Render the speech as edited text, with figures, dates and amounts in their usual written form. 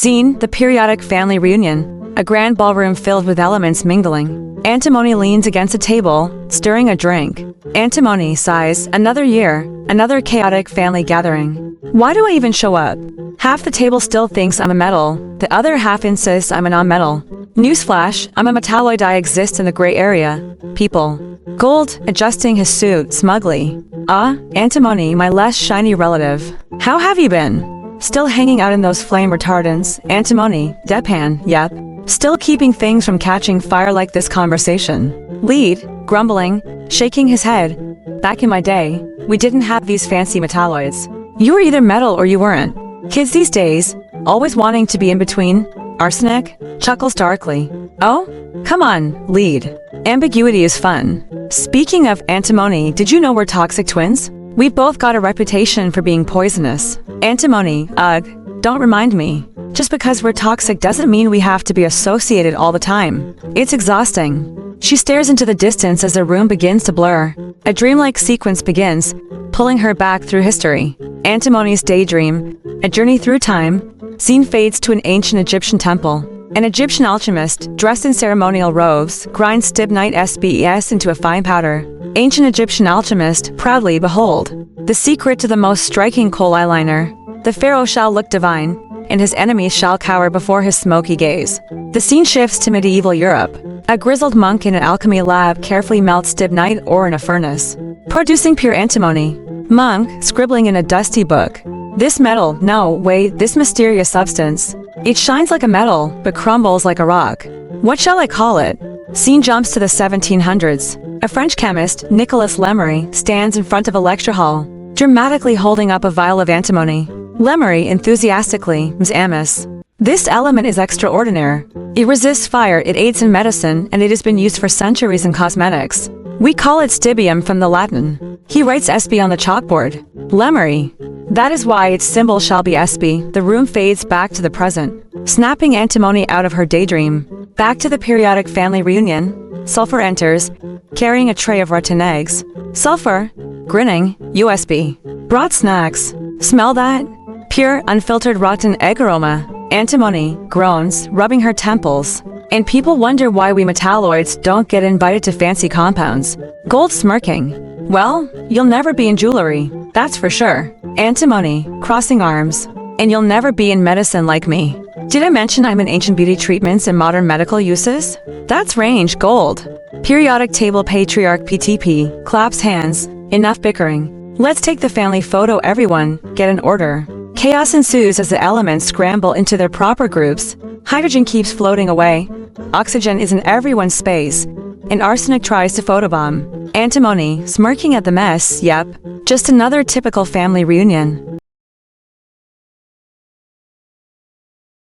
Scene, the periodic family reunion. A grand ballroom filled with elements mingling. Antimony leans against a table, stirring a drink. Antimony sighs, another year, another chaotic family gathering. Why do I even show up? Half the table still thinks I'm a metal, the other half insists I'm a non-metal. Newsflash, I'm a metalloid. I exist in the gray area. People. Gold, adjusting his suit smugly. Antimony, my less shiny relative. How have you been? Still hanging out in those flame retardants. Antimony, deadpan, yep. Still keeping things from catching fire like this conversation. Lead, grumbling, shaking his head. Back in my day, we didn't have these fancy metalloids. You were either metal or you weren't. Kids these days, always wanting to be in between. Arsenic, chuckles darkly. Oh? Come on, lead. Ambiguity is fun. Speaking of antimony, did you know we're toxic twins? We've both got a reputation for being poisonous. Antimony, ugh, don't remind me. Just because we're toxic doesn't mean we have to be associated all the time. It's exhausting. She stares into the distance as the room begins to blur. A dreamlike sequence begins, pulling her back through history. Antimony's daydream, a journey through time. Scene fades to an ancient Egyptian temple. An Egyptian alchemist, dressed in ceremonial robes, grinds stibnite SBS into a fine powder. Ancient Egyptian alchemist, proudly behold. The secret to the most striking coal eyeliner. The pharaoh shall look divine, and his enemies shall cower before his smoky gaze. The scene shifts to medieval Europe. A grizzled monk in an alchemy lab carefully melts stibnite ore in a furnace, producing pure antimony. Monk, scribbling in a dusty book. This metal, no, wait, this mysterious substance. It shines like a metal, but crumbles like a rock. What shall I call it? Scene jumps to the 1700s. A French chemist, Nicolas Lemery, stands in front of a lecture hall, dramatically holding up a vial of antimony. Lemery enthusiastically, Ms. Amos. This element is extraordinary. It resists fire, it aids in medicine, and it has been used for centuries in cosmetics. We call it stibium from the Latin. He writes SB on the chalkboard. Lemery. That is why its symbol shall be SB. The room fades back to the present, snapping antimony out of her daydream. Back to the periodic family reunion. Sulfur enters, carrying a tray of rotten eggs. Sulfur, grinning, USB. Brought snacks. Smell that? Pure, unfiltered rotten egg aroma. Antimony groans, rubbing her temples. And people wonder why we metalloids don't get invited to fancy compounds. Gold smirking. Well, you'll never be in jewelry, that's for sure. Antimony, crossing arms. And you'll never be in medicine like me. Did I mention I'm in ancient beauty treatments and modern medical uses? That's range, gold. Periodic table patriarch PTP, claps hands, enough bickering. Let's take the family photo, everyone, get an order. Chaos ensues as the elements scramble into their proper groups. Hydrogen keeps floating away. Oxygen is in everyone's space. And arsenic tries to photobomb. Antimony, smirking at the mess, yep. Just another typical family reunion.